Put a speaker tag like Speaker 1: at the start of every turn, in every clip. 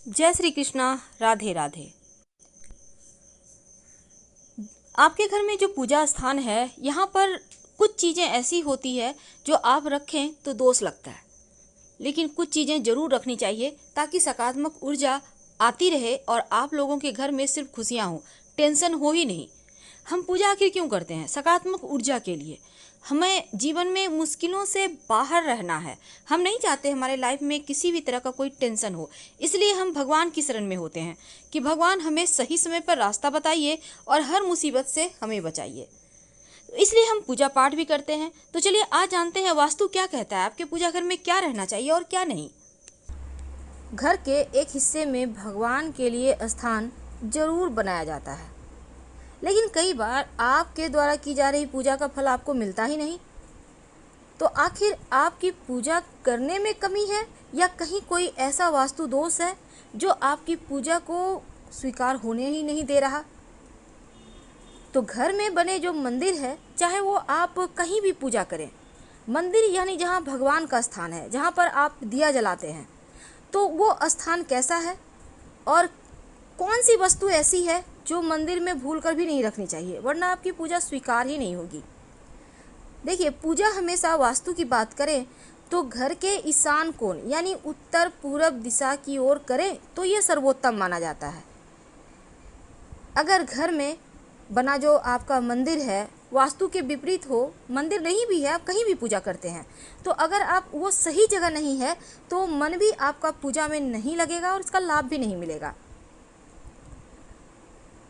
Speaker 1: जय श्री कृष्णा। राधे राधे। आपके घर में जो पूजा स्थान है, यहाँ पर कुछ चीज़ें ऐसी होती है जो आप रखें तो दोष लगता है, लेकिन कुछ चीज़ें ज़रूर रखनी चाहिए ताकि सकारात्मक ऊर्जा आती रहे और आप लोगों के घर में सिर्फ खुशियाँ हों, टेंशन हो ही नहीं। हम पूजा आखिर क्यों करते हैं? सकारात्मक ऊर्जा के लिए। हमें जीवन में मुश्किलों से बाहर रहना है। हम नहीं चाहते हमारे लाइफ में किसी भी तरह का कोई टेंशन हो, इसलिए हम भगवान की शरण में होते हैं कि भगवान हमें सही समय पर रास्ता बताइए और हर मुसीबत से हमें बचाइए। इसलिए हम पूजा पाठ भी करते हैं। तो चलिए आज जानते हैं वास्तु क्या कहता है, आपके पूजा घर में क्या रहना चाहिए और क्या नहीं। घर के एक हिस्से में भगवान के लिए स्थान जरूर बनाया जाता है, लेकिन कई बार आपके द्वारा की जा रही पूजा का फल आपको मिलता ही नहीं। तो आखिर आपकी पूजा करने में कमी है या कहीं कोई ऐसा वास्तु दोष है जो आपकी पूजा को स्वीकार होने ही नहीं दे रहा? तो घर में बने जो मंदिर है, चाहे वो आप कहीं भी पूजा करें, मंदिर यानी जहाँ भगवान का स्थान है, जहाँ पर आप दिया जलाते हैं, तो वो स्थान कैसा है और कौन सी वस्तु ऐसी है जो मंदिर में भूल कर भी नहीं रखनी चाहिए, वरना आपकी पूजा स्वीकार ही नहीं होगी। देखिए, पूजा हमेशा वास्तु की बात करें तो घर के ईशान कोण यानी उत्तर पूरब दिशा की ओर करें तो ये सर्वोत्तम माना जाता है। अगर घर में बना जो आपका मंदिर है वास्तु के विपरीत हो, मंदिर नहीं भी है, आप कहीं भी पूजा करते हैं, तो अगर आप वो सही जगह नहीं है तो मन भी आपका पूजा में नहीं लगेगा और इसका लाभ भी नहीं मिलेगा।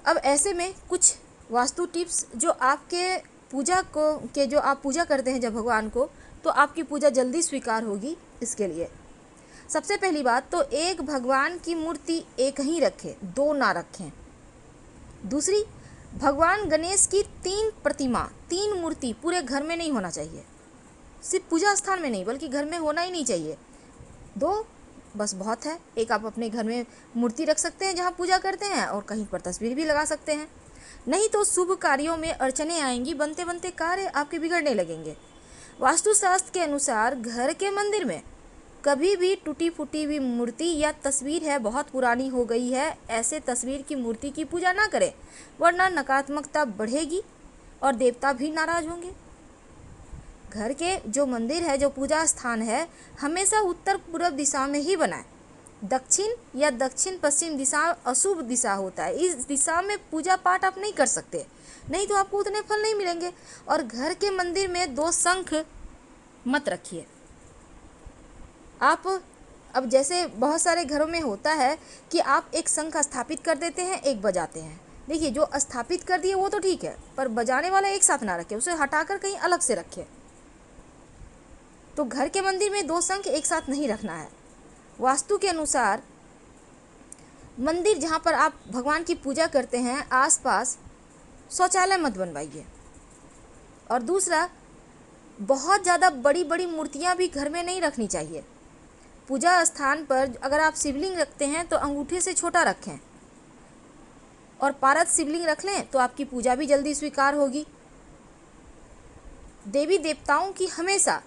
Speaker 1: अब ऐसे में कुछ वास्तु टिप्स जो आपके पूजा को के जो आप पूजा करते हैं जब भगवान को, तो आपकी पूजा जल्दी स्वीकार होगी। इसके लिए सबसे पहली बात तो एक भगवान की मूर्ति एक ही रखें, दो ना रखें। दूसरी, भगवान गणेश की 3 प्रतिमा, 3 मूर्ति पूरे घर में नहीं होना चाहिए, सिर्फ पूजा स्थान में नहीं बल्कि घर में होना ही नहीं चाहिए। 2 बस बहुत है। एक आप अपने घर में मूर्ति रख सकते हैं जहाँ पूजा करते हैं और कहीं पर तस्वीर भी लगा सकते हैं। नहीं तो शुभ कार्यों में अड़चने आएंगी, बनते बनते कार्य आपके बिगड़ने लगेंगे। वास्तुशास्त्र के अनुसार घर के मंदिर में कभी भी टूटी फूटी हुई मूर्ति या तस्वीर है, बहुत पुरानी हो गई है, ऐसे तस्वीर की मूर्ति की पूजा ना करें, वरना नकारात्मकता बढ़ेगी और देवता भी नाराज होंगे। घर के जो मंदिर है, जो पूजा स्थान है, हमेशा उत्तर पूर्व दिशा में ही बनाएं। दक्षिण या दक्षिण पश्चिम दिशा अशुभ दिशा होता है, इस दिशा में पूजा पाठ आप नहीं कर सकते, नहीं तो आपको उतने फल नहीं मिलेंगे। और घर के मंदिर में 2 शंख मत रखिए आप। अब जैसे बहुत सारे घरों में होता है कि आप एक शंख स्थापित कर देते हैं, एक बजाते हैं। देखिए, जो स्थापित कर दिए वो तो ठीक है, पर बजाने वाला एक साथ ना रखें, उसे हटाकर कहीं अलग से रखें। तो घर के मंदिर में 2 शंख एक साथ नहीं रखना है। वास्तु के अनुसार मंदिर जहाँ पर आप भगवान की पूजा करते हैं आसपास शौचालय मत बनवाइए। और दूसरा, बहुत ज़्यादा बड़ी बड़ी मूर्तियाँ भी घर में नहीं रखनी चाहिए। पूजा स्थान पर अगर आप शिवलिंग रखते हैं तो अंगूठे से छोटा रखें और पारद शिवलिंग रख लें तो आपकी पूजा भी जल्दी स्वीकार होगी। देवी देवताओं की हमेशा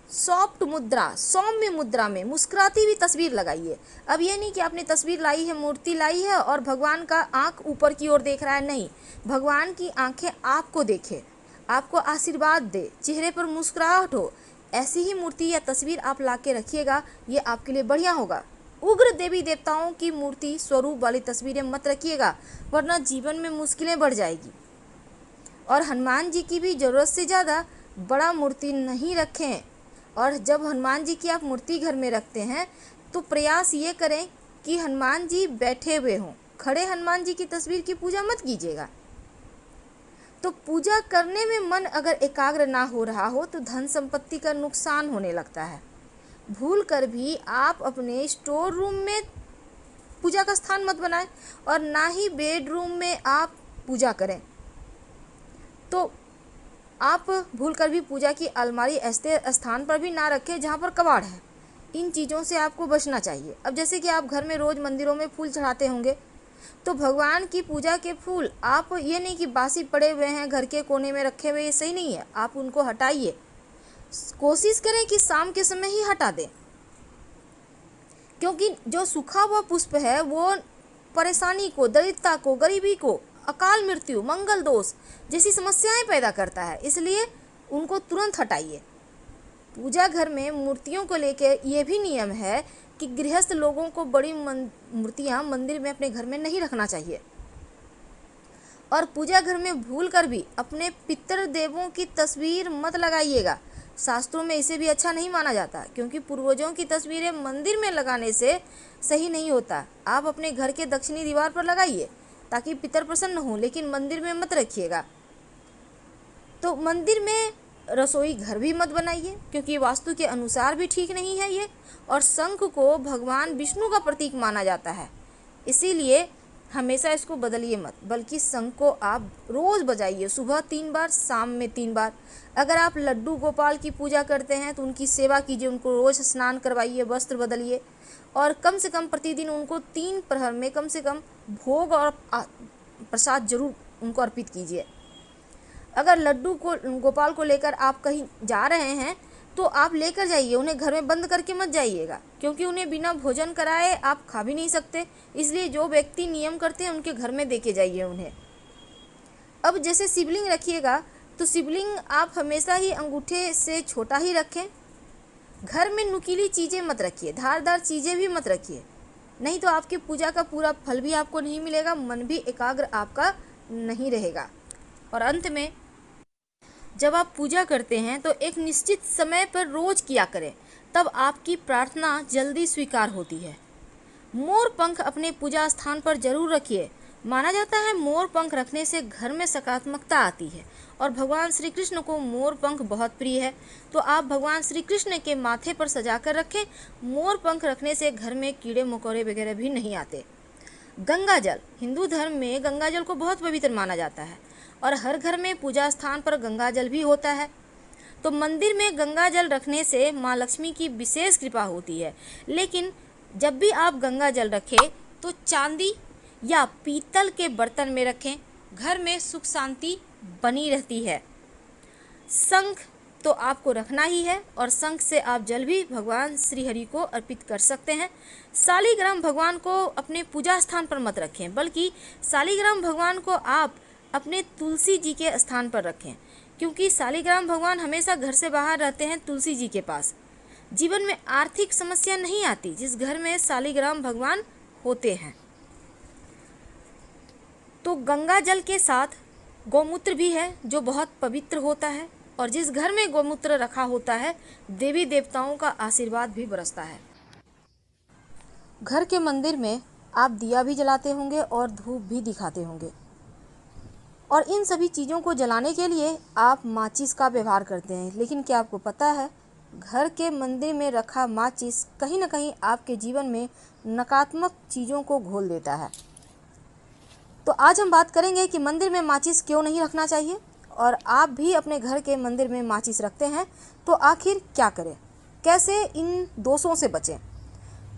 Speaker 1: सॉफ्ट मुद्रा, सौम्य मुद्रा में मुस्कुराती हुई तस्वीर लगाइए। अब ये नहीं कि आपने तस्वीर लाई है, मूर्ति लाई है और भगवान का आंख ऊपर की ओर देख रहा है, नहीं, भगवान की आंखें आपको देखे, आपको आशीर्वाद दे, चेहरे पर मुस्कुराहट हो, ऐसी ही मूर्ति या तस्वीर आप ला के रखिएगा, ये आपके लिए बढ़िया होगा। उग्र देवी देवताओं की मूर्ति स्वरूप वाली तस्वीरें मत रखिएगा, वरना जीवन में मुश्किलें बढ़ जाएगी। और हनुमान जी की भी ज़रूरत से ज़्यादा बड़ा मूर्ति नहीं रखें। और जब हनुमान जी की आप मूर्ति घर में रखते हैं तो प्रयास ये करें कि हनुमान जी बैठे हुए हों, खड़े हनुमान जी की तस्वीर की पूजा मत कीजिएगा। तो पूजा करने में मन अगर एकाग्र ना हो रहा हो तो धन संपत्ति का नुकसान होने लगता है। भूल कर भी आप अपने स्टोर रूम में पूजा का स्थान मत बनाएं और ना ही बेडरूम में आप पूजा करें। तो आप भूल कर भी पूजा की अलमारी ऐसे स्थान पर भी ना रखें जहाँ पर कबाड़ है। इन चीज़ों से आपको बचना चाहिए। अब जैसे कि आप घर में रोज़ मंदिरों में फूल चढ़ाते होंगे, तो भगवान की पूजा के फूल आप ये नहीं कि बासी पड़े हुए हैं घर के कोने में रखे हुए, ये सही नहीं है, आप उनको हटाइए। कोशिश करें कि शाम के समय ही हटा दें। क्योंकि जो सूखा हुआ पुष्प है वो परेशानी को, दरिद्रता को, गरीबी को, अकाल मृत्यु, मंगल दोष जैसी समस्याएं पैदा करता है, इसलिए उनको तुरंत हटाइए। पूजा घर में मूर्तियों को लेकर ये भी नियम है कि गृहस्थ लोगों को बड़ी मूर्तियां मंदिर में अपने घर में नहीं रखना चाहिए। और पूजा घर में भूल कर भी अपने पितृ देवों की तस्वीर मत लगाइएगा। शास्त्रों में इसे भी अच्छा नहीं माना जाता, क्योंकि पूर्वजों की तस्वीरें मंदिर में लगाने से सही नहीं होता। आप अपने घर के दक्षिणी दीवार पर लगाइए ताकि पितर प्रसन्न हो, लेकिन मंदिर में मत रखिएगा। तो मंदिर में रसोई घर भी मत बनाइए, क्योंकि वास्तु के अनुसार भी ठीक नहीं है ये। और शंख को भगवान विष्णु का प्रतीक माना जाता है, इसीलिए हमेशा इसको बदलिए मत, बल्कि शंख को आप रोज़ बजाइए, सुबह 3 बार, शाम में 3 बार। अगर आप लड्डू गोपाल की पूजा करते हैं तो उनकी सेवा कीजिए, उनको रोज़ स्नान करवाइए, वस्त्र बदलिए, और कम से कम प्रतिदिन उनको 3 प्रहर में कम से कम भोग और प्रसाद जरूर उनको अर्पित कीजिए। अगर लड्डू को गोपाल को लेकर आप कहीं जा रहे हैं तो आप लेकर जाइए, उन्हें घर में बंद करके मत जाइएगा, क्योंकि उन्हें बिना भोजन कराए आप खा भी नहीं सकते। इसलिए जो व्यक्ति नियम करते हैं उनके घर में देके जाइए उन्हें। अब जैसे शिवलिंग रखिएगा तो शिवलिंग आप हमेशा ही अंगूठे से छोटा ही रखें। घर में नुकीली चीज़ें मत रखिए, धारदार चीज़ें भी मत रखिए, नहीं तो आपकी पूजा का पूरा फल भी आपको नहीं मिलेगा, मन भी एकाग्र आपका नहीं रहेगा। और अंत में, जब आप पूजा करते हैं तो एक निश्चित समय पर रोज किया करें, तब आपकी प्रार्थना जल्दी स्वीकार होती है। मोर पंख अपने पूजा स्थान पर जरूर रखिए। माना जाता है मोर पंख रखने से घर में सकारात्मकता आती है, और भगवान श्री कृष्ण को मोर पंख बहुत प्रिय है, तो आप भगवान श्री कृष्ण के माथे पर सजा कर रखें। मोर पंख रखने से घर में कीड़े मकोड़े वगैरह भी नहीं आते। गंगा जल, हिंदू धर्म में गंगा जल को बहुत पवित्र माना जाता है, और हर घर में पूजा स्थान पर गंगा जल भी होता है। तो मंदिर में गंगा जल रखने से माँ लक्ष्मी की विशेष कृपा होती है। लेकिन जब भी आप गंगा जल रखें तो चांदी या पीतल के बर्तन में रखें, घर में सुख शांति बनी रहती है। शंख तो आपको रखना ही है, और शंख से आप जल भी भगवान श्री हरि को अर्पित कर सकते हैं। शालिग्राम भगवान को अपने पूजा स्थान पर मत रखें, बल्कि शालिग्राम भगवान को आप अपने तुलसी जी के स्थान पर रखें, क्योंकि शालिग्राम भगवान हमेशा घर से बाहर रहते हैं तुलसी जी के पास। जीवन में आर्थिक समस्या नहीं आती जिस घर में शालिग्राम भगवान होते हैं। तो गंगा जल के साथ गौमूत्र भी है जो बहुत पवित्र होता है, और जिस घर में गौमूत्र रखा होता है देवी देवताओं का आशीर्वाद भी बरसता है। घर के मंदिर में आप दिया भी जलाते होंगे और धूप भी दिखाते होंगे, और इन सभी चीज़ों को जलाने के लिए आप माचिस का व्यवहार करते हैं। लेकिन क्या आपको पता है, घर के मंदिर में रखा माचिस कहीं ना कहीं आपके जीवन में नकारात्मक चीज़ों को घोल देता है। तो आज हम बात करेंगे कि मंदिर में माचिस क्यों नहीं रखना चाहिए, और आप भी अपने घर के मंदिर में माचिस रखते हैं तो आखिर क्या करें, कैसे इन दोषों से बचें।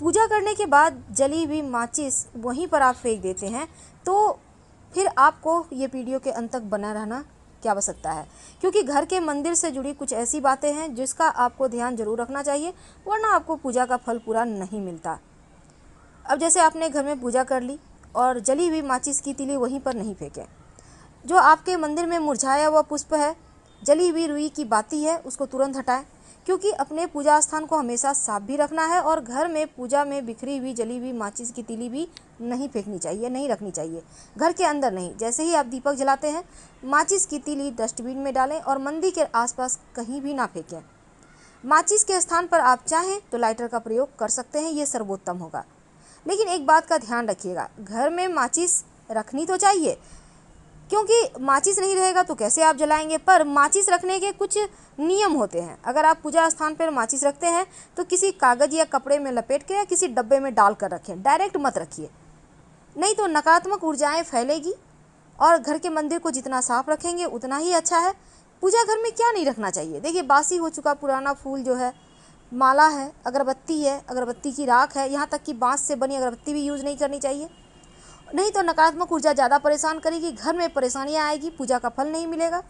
Speaker 1: पूजा करने के बाद जली हुई माचिस वहीं पर आप फेंक देते हैं, तो फिर आपको ये वीडियो के अंत तक बना रहना क्या आवश्यकता है, क्योंकि घर के मंदिर से जुड़ी कुछ ऐसी बातें हैं जिसका आपको ध्यान जरूर रखना चाहिए, वरना आपको पूजा का फल पूरा नहीं मिलता। अब जैसे आपने घर में पूजा कर ली और जली हुई माचिस की तीली वहीं पर नहीं फेंकें। जो आपके मंदिर में मुरझाया हुआ पुष्प है, जली हुई रुई की बाती है, उसको तुरंत हटाएं, क्योंकि अपने पूजा स्थान को हमेशा साफ भी रखना है, और घर में पूजा में बिखरी हुई जली हुई माचिस की तीली भी नहीं फेंकनी चाहिए, नहीं रखनी चाहिए, घर के अंदर नहीं। जैसे ही आप दीपक जलाते हैं, माचिस की तीली डस्टबिन में डालें और मंदिर के आसपास कहीं भी ना फेंकें। माचिस के स्थान पर आप चाहें तो लाइटर का प्रयोग कर सकते हैं, ये सर्वोत्तम होगा। लेकिन एक बात का ध्यान रखिएगा, घर में माचिस रखनी तो चाहिए, क्योंकि माचिस नहीं रहेगा तो कैसे आप जलाएंगे। पर माचिस रखने के कुछ नियम होते हैं। अगर आप पूजा स्थान पर माचिस रखते हैं तो किसी कागज़ या कपड़े में लपेट के या किसी डब्बे में डाल कर रखें, डायरेक्ट मत रखिए, नहीं तो नकारात्मक ऊर्जाएं फैलेगी। और घर के मंदिर को जितना साफ रखेंगे उतना ही अच्छा है। पूजा घर में क्या नहीं रखना चाहिए, देखिए बासी हो चुका पुराना फूल जो है, माला है, अगरबत्ती है, अगरबत्ती की राख है, यहाँ तक कि बांस से बनी अगरबत्ती भी यूज़ नहीं करनी चाहिए, नहीं तो नकारात्मक ऊर्जा ज़्यादा परेशान करेगी, घर में परेशानियाँ आएगी, पूजा का फल नहीं मिलेगा।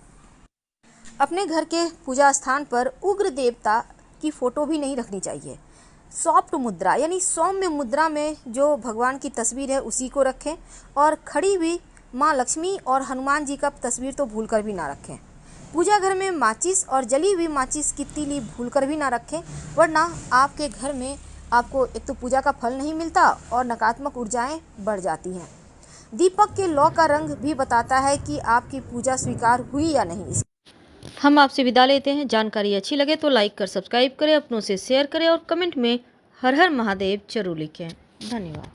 Speaker 1: अपने घर के पूजा स्थान पर उग्र देवता की फ़ोटो भी नहीं रखनी चाहिए। सॉफ्ट मुद्रा यानी सौम्य मुद्रा में जो भगवान की तस्वीर है उसी को रखें, और खड़ी हुई माँ लक्ष्मी और हनुमान जी का तस्वीर तो भूल कर भी ना रखें। पूजा घर में माचिस और जली हुई माचिस की तीली भूल कर भी ना रखें, वरना आपके घर में आपको एक तो पूजा का फल नहीं मिलता और नकारात्मक ऊर्जाएं बढ़ जाती हैं। दीपक के लौ का रंग भी बताता है कि आपकी पूजा स्वीकार हुई या नहीं। हम आपसे विदा लेते हैं। जानकारी अच्छी लगे तो लाइक कर सब्सक्राइब करें, अपनों से शेयर करें और कमेंट में हर हर महादेव जरूर लिखें। धन्यवाद।